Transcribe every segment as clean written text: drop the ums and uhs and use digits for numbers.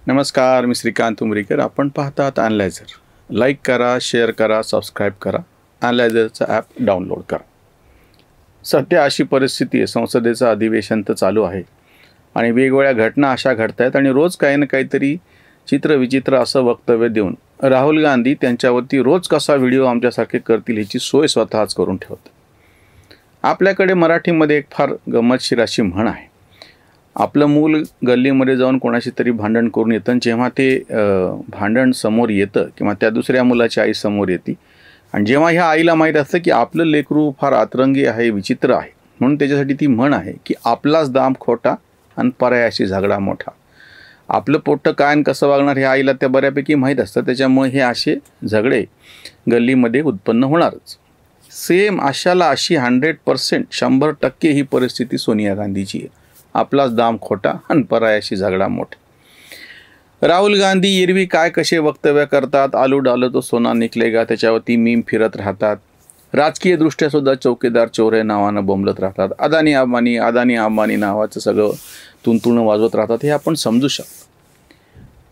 नमस्कार, मी श्रीकांत उमरीकर. आपण पाहतात ॲनालायझर. लाईक करा, शेअर करा, सबस्क्राईब करा. ॲनालायझरचं ॲप डाउनलोड करा. सध्या अशी परिस्थिती आहे, संसदेचं अधिवेशन तर चालू आहे आणि वेगवेगळ्या घटना अशा घडत आहेत आणि रोज काही ना काहीतरी चित्रविचित्र असं वक्तव्य देऊन राहुल गांधी त्यांच्यावरती रोज कसा व्हिडिओ आमच्यासारखे करतील ह्याची सोय स्वतःच करून ठेवतात. आपल्याकडे मराठीमध्ये एक फार गंमतशीर अशी म्हण आहे. आपलं मूल गल्लीमध्ये जाऊन कोणाशी तरी भांडण करून येतं आणि जेव्हा ते भांडण समोर येतं किंवा त्या दुसऱ्या मुलाची आई समोर येते आणि जेव्हा ह्या आईला माहीत असतं की आपलं लेकरू फार अतरंगी आहे, विचित्र आहे, म्हणून त्याच्यासाठी ती म्हण आहे की आपलाच दाम खोटा आणि पर्यायाशी झगडा मोठा. आपलं पोट्टं काय आणि कसं वागणार हे आईला त्या बऱ्यापैकी माहीत असतं. त्याच्यामुळे हे असे झगडे गल्लीमध्ये उत्पन्न होणारच. सेम अशाला अशी 100% 100% ही परिस्थिती सोनिया गांधीची आहे. आपलाच दाम खोटा आणि पर्यायाशी झगडा मोठा. राहुल गांधी एरवी काय कसे वक्तव्य करतात, आलू डालो तो सोना निकलेगा त्याच्यावरती मीम फिरत राहतात. राजकीयदृष्ट्या सुद्धा चौकीदार चोर नावानं बोंबलत राहतात. अदानी अंबानी नावाचं सगळं तुणतुणं वाजवत राहतात, हे आपण समजू शकतो.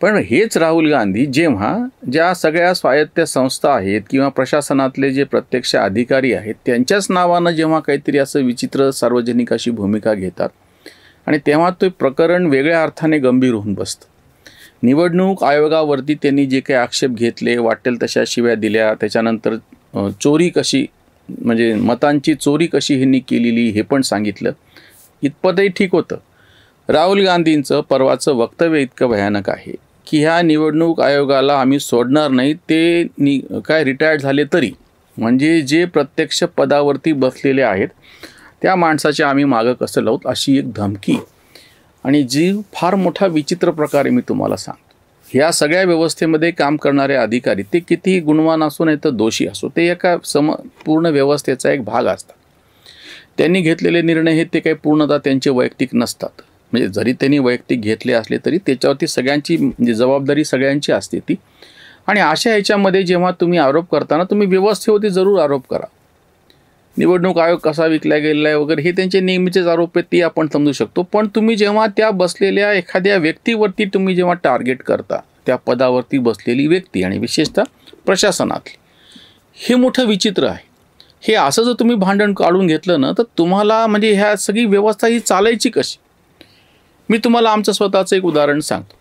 पण हेच राहुल गांधी जेव्हा ज्या सगळ्या स्वायत्त संस्था आहेत किंवा प्रशासनातले जे प्रत्यक्ष अधिकारी आहेत त्यांच्याच नावानं जेव्हा काहीतरी असं विचित्र सार्वजनिक अशी भूमिका घेतात आणि तेव्हा ते प्रकरण वेगळ्या अर्थाने गंभीर होऊन बसतं. निवडणूक आयोगावरती त्यांनी जे काही आक्षेप घेतले, वाटेल तशा शिव्या दिल्या, त्याच्यानंतर चोरी कशी म्हणजे मतांची चोरी कशी ह्यांनी केलेली हे पण सांगितलं. इतपतही ठीक होतं. राहुल गांधींचं परवाचं वक्तव्य इतकं भयानक आहे की ह्या निवडणूक आयोगाला आम्ही सोडणार नाही, ते काय रिटायर्ड झाले तरी, म्हणजे जे प्रत्यक्ष पदावरती बसलेले आहेत त्या माणसाचे आम्ही मागं कसं लावू, अशी एक धमकी. आणि जी फार मोठा विचित्र प्रकारे मी तुम्हाला सांगतो. ह्या सगळ्या व्यवस्थेमध्ये काम करणारे अधिकारी ते कितीही गुणवान असो नाही तर दोषी असो, ते एका पूर्ण व्यवस्थेचा एक भाग असतात. त्यांनी घेतलेले निर्णय हे ते काही पूर्णतः त्यांचे वैयक्तिक नसतात. म्हणजे जरी त्यांनी वैयक्तिक घेतले असले तरी त्याच्यावरती सगळ्यांची म्हणजे जबाबदारी सगळ्यांची असते ती. आणि अशा ह्याच्यामध्ये जेव्हा तुम्ही आरोप करताना तुम्ही व्यवस्थेवरती जरूर आरोप करा. निवडणूक आयोग कसा विकला गेलेला आहे वगैरे हे त्यांचे नेहमीचेच आरोप आहेत, ते आपण समजू शकतो. पण तुम्ही जेव्हा त्या बसलेल्या एखाद्या व्यक्तीवरती तुम्ही जेव्हा टार्गेट करता, त्या पदावरती बसलेली व्यक्ती आणि विशेषतः प्रशासनातली, हे मोठं विचित्र आहे. हे असं जर तुम्ही भांडण काढून घेतलं ना तर तुम्हाला म्हणजे ह्या सगळी व्यवस्था ही चालायची कशी. मी तुम्हाला आमचं स्वतःचं एक उदाहरण सांगतो.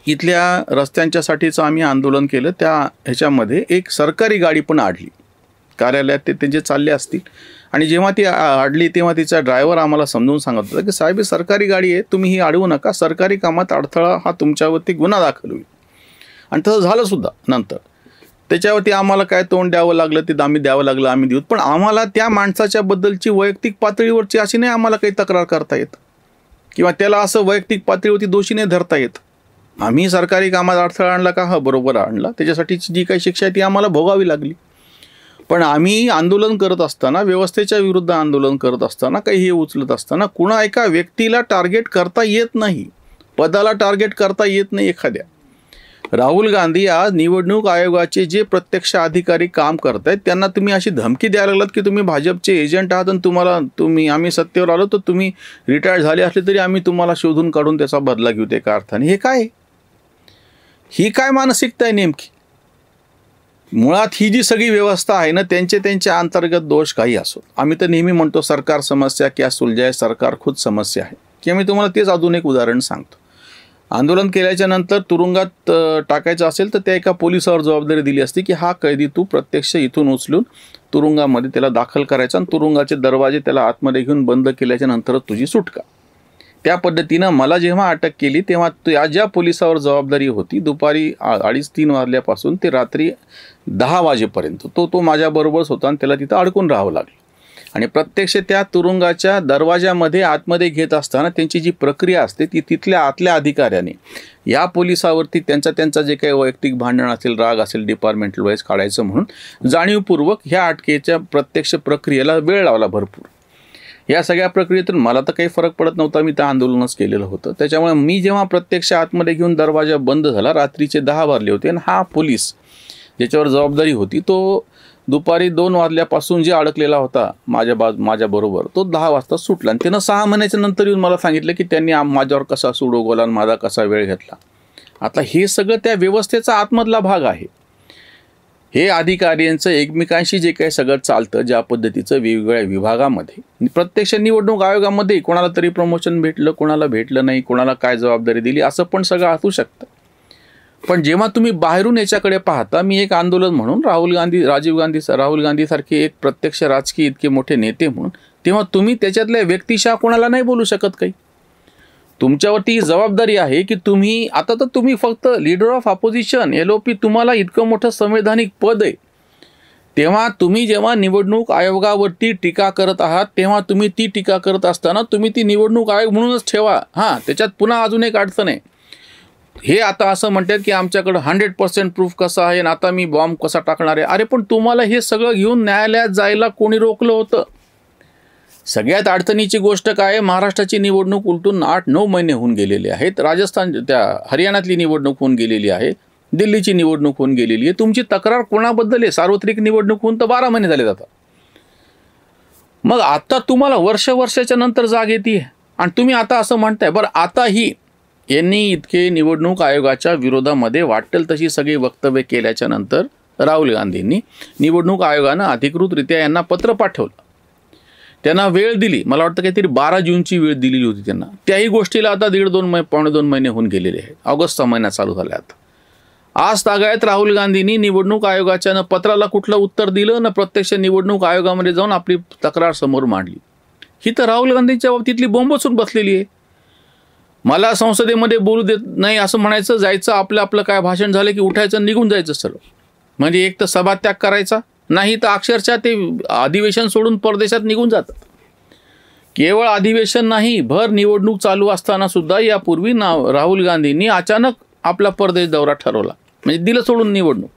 इथल्या रस्त्यांच्यासाठीचं आम्ही आंदोलन केलं, त्या ह्याच्यामध्ये एक सरकारी गाडी पण अडली. कार्यालयात ते जे चालले असतील आणि जेव्हा ती अडली तेव्हा तिचा ड्रायव्हर आम्हाला समजून सांगत होता की साहेब ही सरकारी गाडी आहे, तुम्ही ही अडवू नका, सरकारी कामात अडथळा हा तुमच्यावरती गुन्हा दाखल होईल. आणि तसं झालं सुद्धा. नंतर त्याच्यावरती आम्हाला काय तोंड द्यावं लागलं ते आम्ही द्यावं लागलं, आम्ही देऊ. पण आम्हाला त्या माणसाच्या बद्दलची वैयक्तिक पातळीवरची अशी नाही आम्हाला काही तक्रार करता येत किंवा त्याला असं वैयक्तिक पातळीवरती दोषी नाही धरता येत. आम्ही सरकारी कामात अडथळा आणला का, हा बरोबर आणला, त्याच्यासाठीची जी काही शिक्षा आहे ती आम्हाला भोगावी लागली. पण आम्ही आंदोलन करत असताना, व्यवस्थेच्या विरुद्ध आंदोलन करत असताना, काही हे उचलत असताना कुणा एका व्यक्तीला टार्गेट करता येत नाही, पदाला टार्गेट करता येत नाही एखाद्या. राहुल गांधी आज निवडणूक आयोगाचे जे प्रत्यक्ष अधिकारी काम करत आहेत त्यांना तुम्ही अशी धमकी द्यायला लागलात की तुम्ही भाजपचे एजंट आहात आणि आम्ही सत्तेवर आलो तर तुम्ही रिटायर्ड झाले असले तरी आम्ही तुम्हाला शोधून काढून त्याचा बदला घेऊ एका अर्थाने. हे काय, ही काय मानसिकता आहे नेमकी. मुळात ही जी सगळी व्यवस्था आहे ना त्यांचे अंतर्गत दोष काही असो. आम्ही तर नेहमी म्हणतो सरकार समस्या क्या सुलझाए, सरकार खुद समस्या आहे. किंवा मी तुम्हाला तेच अजून एक उदाहरण सांगतो. आंदोलन केल्याच्या नंतर तुरुंगात टाकायचं असेल तर त्या एका पोलिसावर जबाबदारी दिली असती की हा कैदी तू प्रत्यक्ष इथून उचलून तुरुंगामध्ये त्याला दाखल करायचा आणि तुरुंगाचे दरवाजे त्याला आतमध्ये घेऊन बंद केल्याच्या नंतरच तुझी सुटका. त्या पद्धतीनं मला जेव्हा अटक केली तेव्हा ज्या पोलिसावर जबाबदारी होती दुपारी 2:30-3 वाजल्यापासून ते रात्री 10 वाजेपर्यंत तो माझ्याबरोबरच होता आणि त्याला तिथं अडकून राहावं लागलं. आणि प्रत्यक्ष त्या तुरुंगाच्या दरवाजामध्ये आतमध्ये घेत असताना त्यांची जी प्रक्रिया असते ती तिथल्या आतल्या अधिकाऱ्याने या पोलिसावरती त्यांचा जे काही वैयक्तिक भांडण असेल, राग असेल, डिपार्टमेंटल वाईज काढायचं म्हणून जाणीवपूर्वक ह्या अटकेच्या प्रत्यक्ष प्रक्रियेला वेळ लावला भरपूर. या सगळ्या प्रक्रियेतून मला तर काही फरक पडत नव्हता, मी तर आंदोलनच केलेलं होतं. त्याच्यामुळे मी जेव्हा प्रत्यक्ष आतमध्ये घेऊन दरवाजा बंद झाला, रात्रीचे 10 वाजले होते आणि हा पोलीस ज्याच्यावर जबाबदारी होती तो दुपारी 2 वाजल्यापासून जे अडकलेला होता माझ्याबरोबर तो 10 वाजता सुटला आणि त्यानं 6 महिन्याच्या नंतर येऊन मला सांगितलं की त्यांनी माझ्यावर कसा सूड उगवला आणि माझा कसा वेळ घेतला. आता हे सगळं त्या व्यवस्थेचा आतमधला भाग आहे. हे अधिकाऱ्यांचं एकमेकांशी जे काही सगळं चालतं ज्या पद्धतीचं वेगवेगळ्या विभागामध्ये, प्रत्यक्ष निवडणूक आयोगामध्ये कोणाला तरी प्रमोशन भेटलं, कोणाला भेटलं नाही, कोणाला काय जबाबदारी दिली, असं पण सगळं असू शकतं. पण जेव्हा तुम्ही बाहेरून याच्याकडे पाहता, मी एक आंदोलन म्हणून राहुल गांधी सारखे एक प्रत्यक्ष राजकीय इतके मोठे नेते म्हणून, तेव्हा तुम्ही त्याच्यातल्या व्यक्तिशः कोणाला नाही बोलू शकत काही. तुमच्यावरती जबाबदारी आहे की तुम्ही आता तर तुम्ही फक्त लीडर ऑफ ऑपोजिशन LOP, तुम्हाला इतकं मोठं संवैधानिक पद आहे. तेव्हा तुम्ही जेव्हा निवडणूक आयोगावरती टीका करत आहात तेव्हा तुम्ही ती टीका करत असताना तुम्ही ती निवडणूक आयोग म्हणूनच ठेवा. हां, त्याच्यात पुन्हा अजून एक अडचण आहे. हे आता असं म्हणतात की आमच्याकडं 100% प्रूफ कसं आहे आणि आता मी बॉम्ब कसा टाकणार आहे. अरे पण तुम्हाला हे सगळं घेऊन न्यायालयात जायला कोणी रोखलं होतं? सगळ्यात अडचणीची गोष्ट काय आहे, महाराष्ट्राची निवडणूक उलटून 8-9 महिने होऊन गेलेले आहेत. हरियाणातली निवडणूक होऊन गेलेली आहे. दिल्लीची निवडणूक होऊन गेलेली आहे. तुमची तक्रार कोणाबद्दल आहे? सार्वत्रिक निवडणूक होऊन तर 12 महिने झाले जातात. मग आता तुम्हाला वर्षाच्या नंतर जाग येते आणि तुम्ही आता असं म्हणताय. बरं, आताही यांनी इतके निवडणूक आयोगाच्या विरोधामध्ये वाटेल तशी सगळी वक्तव्य केल्याच्या नंतर राहुल गांधींनी निवडणूक आयोगानं अधिकृतरित्या यांना पत्र पाठवलं. त्यांना वेळ दिली. मला वाटतं काहीतरी 12 जूनची वेळ दिलेली होती त्यांना. त्याही गोष्टीला आता 1.5-2 महिने होऊन गेलेले आहेत. ऑगस्टचा महिना चालू झाला आता. आज तागायत राहुल गांधींनी निवडणूक आयोगाच्या पत्राला कुठलं उत्तर दिलं ना प्रत्यक्ष निवडणूक आयोगामध्ये जाऊन आपली तक्रार समोर मांडली. ही तर राहुल गांधींच्या बाबतीतली बोंबच बसलेली आहे. मला संसदेमध्ये बोलू देत नाही असं म्हणायचं, जायचं आपलं काय भाषण झालं की उठायचं निघून जायचं सर्व. म्हणजे एक तर सभात्याग करायचा, नाही तर अक्षरशः ते अधिवेशन सोडून परदेशात निघून जातात. केवळ अधिवेशन नाही, भर निवडणूक चालू असताना सुद्धा यापूर्वी राहुल गांधींनी अचानक आपला परदेश दौरा ठरवला, म्हणजे दिलं सोडून निवडणूक.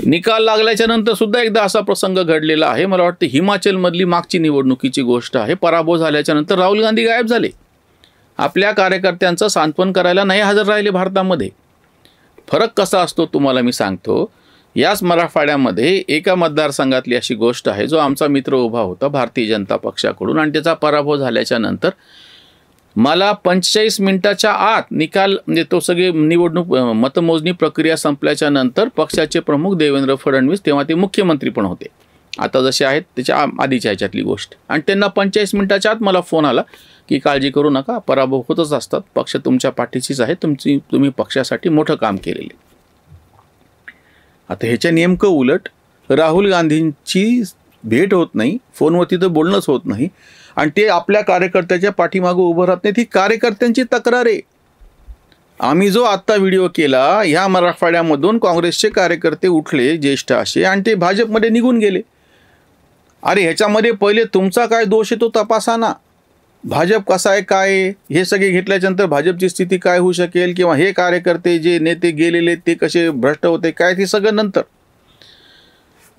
निकाल लागल्याच्या नंतर सुद्धा एकदा असा प्रसंग घडलेला आहे. मला वाटतं हिमाचलमधली मागची निवडणुकीची गोष्ट आहे. पराभव झाल्याच्या नंतर राहुल गांधी गायब झाले. आपल्या कार्यकर्त्यांचं सांत्वन करायला नाही हजर राहिले भारतामध्ये. फरक कसा असतो तुम्हाला मी सांगतो. याच मराठवाड्यामध्ये एका मतदारसंघातली अशी गोष्ट आहे, जो आमचा मित्र उभा होता भारतीय जनता पक्षाकडून आणि त्याचा पराभव झाल्याच्या नंतर मला 45 मिनिटाच्या आत निकाल, म्हणजे तो सगळे निवडणूक मतमोजणी प्रक्रिया संपल्याच्या नंतर पक्षाचे प्रमुख देवेंद्र फडणवीस, तेव्हा ते मुख्यमंत्री पण होते, आता जसे आहेत त्याच्या आधीच्या ह्याच्यातली गोष्ट, आणि त्यांना 45 मिनिटाच्या आत मला फोन आला की काळजी करू नका, पराभव होतच असतात, पक्ष तुमच्या पाठीशीच आहे, तुम्ही पक्षासाठी मोठं काम केलेले. आता ह्याच्या नेमकं उलट राहुल गांधींची भेट होत नाही, फोनवरती तर बोलणंच होत नाही, आणि ते आपल्या कार्यकर्त्याच्या पाठीमागं उभं राहत नाही. ती कार्यकर्त्यांची तक्रार आहे. आम्ही जो आत्ता व्हिडिओ केला, ह्या मराठवाड्यामधून काँग्रेसचे कार्यकर्ते उठले ज्येष्ठ असे आणि ते भाजपमध्ये निघून गेले. अरे ह्याच्यामध्ये पहिले तुमचा काय दोष आहे तो तपासा ना. भाजप कसा आहे काय हे सगळे घेतल्याच्यानंतर भाजपची स्थिती काय होऊ शकेल, किंवा हे कार्यकर्ते जे नेते गेलेले ते कसे भ्रष्ट होते काय, ते सगळं नंतर.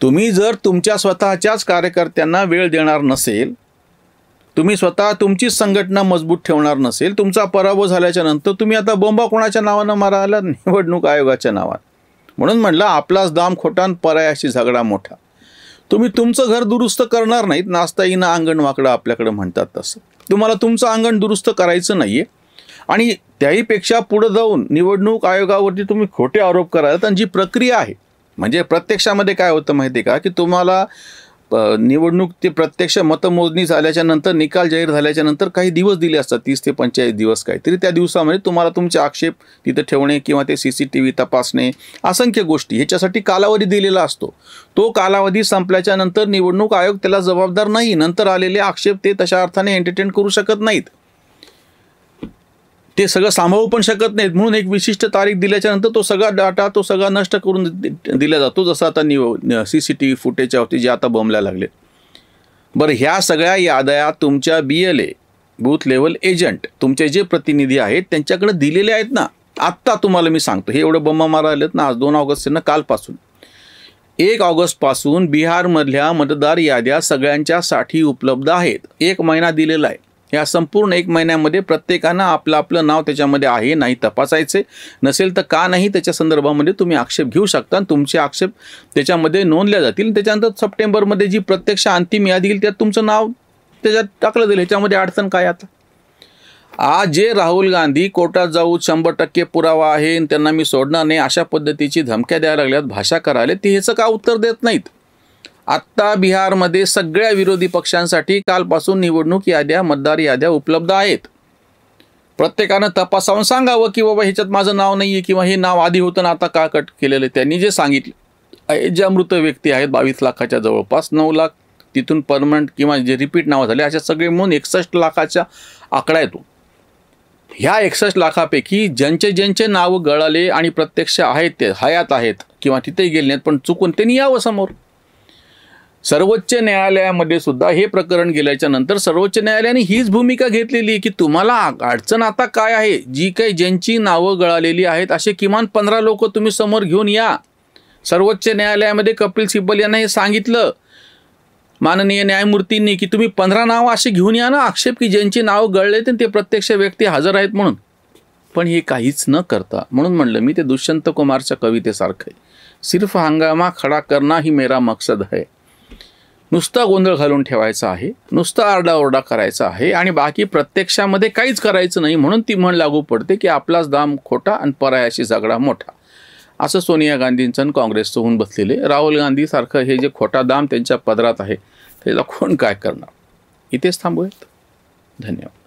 तुम्ही जर तुमच्या स्वतःच्याच कार्यकर्त्यांना वेळ देणार नसेल, तुम्ही स्वतः तुमचीच संघटना मजबूत ठेवणार नसेल, तुमचा पराभव झाल्याच्या नंतर तुम्ही आता बोंबा कोणाच्या नावानं मारायला? निवडणूक आयोगाच्या नावात. म्हणून म्हणलं आपलाच दाम खोटान पर्यायाशी झगडा मोठा. तुम्ही तुमचं घर दुरुस्त करणार नाहीत, नाचता येईना अंगण वाकडं आपल्याकडं म्हणतात तसं. तुम्हाला तुमचं अंगण दुरुस्त करायचं नाहीये, आणि त्याहीपेक्षा पुढे जाऊन निवडणूक आयोगावरती तुम्ही खोटे आरोप करायला. आणि जी प्रक्रिया आहे, म्हणजे प्रत्यक्षामध्ये काय होतं माहिती आहे का, की तुम्हाला निवडणूक ते प्रत्यक्ष मतमोजणी झाल्याच्या नंतर, निकाल जाहीर झाल्याच्या नंतर काही दिवस दिले असतात, 30 ते 45 दिवस काहीतरी. त्या दिवसामध्ये तुम्हाला तुमचे आक्षेप तिथे ठेवणे किंवा ते CCTV तपासणे, असंख्य गोष्टी, ह्याच्यासाठी कालावधी दिलेला असतो. तो कालावधी संपल्याच्या नंतर निवडणूक आयोग त्याला जबाबदार नाही. नंतर आलेले आक्षेप ते तशा अर्थाने एंटरटेन करू शकत नाहीत, ते सगळं सांभाळू पण शकत नाहीत. म्हणून एक विशिष्ट तारीख दिल्याच्या नंतर तो सगळा डाटा तो सगळा नष्ट करून दिला जातो, जसं आता CCTV फुटेजच्या होती जे आता बोंबलायला लागले. बरं, ह्या सगळ्या याद्या तुमच्या BLA बूथ लेवल एजंट, तुमचे जे प्रतिनिधी आहेत त्यांच्याकडे दिलेले आहेत ना. आत्ता तुम्हाला मी सांगतो, हे एवढं बंबा मारायलेत ना, आज 2 ऑगस्ट ना, कालपासून 1 ऑगस्टपासून बिहारमधल्या मतदार याद्या सगळ्यांच्यासाठी उपलब्ध आहेत. 1 महिना दिलेला आहे. या संपूर्ण 1 महिन्यामध्ये प्रत्येकानं आपलं आपलं नाव त्याच्यामध्ये आहे नाही तपासायचे. नसेल तर का नाही त्याच्या संदर्भामध्ये तुम्ही आक्षेप घेऊ शकता आणि तुमचे आक्षेप त्याच्यामध्ये नोंदल्या जातील. त्याच्यानंतर सप्टेंबरमध्ये जी प्रत्यक्ष अंतिम यादी येईल त्यात तुमचं नाव त्याच्यात टाकलं जाईल. ह्याच्यामध्ये अडचण काय आता? आज जे राहुल गांधी कोर्टात जाऊ 100% पुरावा आहे आणि त्यांना मी सोडणार नाही अशा पद्धतीची धमक्या द्यायला लागल्यात, भाषा करायला, ते ह्याचं का उत्तर देत नाहीत? आत्ता बिहारमध्ये सगळ्या विरोधी पक्षांसाठी कालपासून निवडणूक याद्या, मतदार याद्या उपलब्ध आहेत. प्रत्येकानं तपासावून सांगावं की बाबा ह्याच्यात माझं नाव नाही आहे किंवा हे नाव आधी होतं ना आता का कट केलेलं आहे. त्यांनी जे सांगितलं, ज्या मृत व्यक्ती आहेत 22 लाखाच्या जवळपास, 9 लाख तिथून परमनंट किंवा जे रिपीट नावं झाले, अशा सगळे म्हणून 61 लाखाचा आकडा येतो. ह्या 61 लाखापैकी ज्यांचे नावं गळाले आणि प्रत्यक्ष आहेत ते हयात आहेत किंवा तिथेही गेले नाहीत पण चुकून त्यांनी यावं समोर. सर्वोच्च न्यायालयामध्ये सुद्धा हे प्रकरण गेल्याच्या नंतर सर्वोच्च न्यायालयाने हीच भूमिका घेतलेली आहे की तुम्हाला अडचण आता काय आहे, जी काही ज्यांची नावं गळालेली आहेत असे किमान 15 लोक तुम्ही समोर घेऊन या. सर्वोच्च न्यायालयामध्ये कपिल सिब्बल यांना हे सांगितलं माननीय न्यायमूर्तींनी की तुम्ही 15 नावं असे घेऊन या ना आक्षेप की ज्यांची नावं गळले ते प्रत्यक्ष व्यक्ती हजर आहेत म्हणून. पण हे काहीच न करता, म्हणून म्हणलं मी ते दुष्यंत कुमारच्या कवितेसारखं आहे, सिर्फ हंगामा खडा करना ही मेरा मकसद है. नुसता गोंधळ घालून ठेवायचा आहे, नुसता आरडाओरडा करायचा आहे आणि बाकी प्रत्यक्षामध्ये काहीच करायचं नाही. म्हणून ती म्हण लागू पडते की आपलाच दाम खोटा आणि परायाशी झगडा मोठा. असं सोनिया गांधींचं आणि काँग्रेसचं होऊन बसलेले. राहुल गांधीसारखं हे जे खोटा दाम त्यांच्या पदरात आहे त्याला कोण काय करणार? इथेच थांबूयात. धन्यवाद.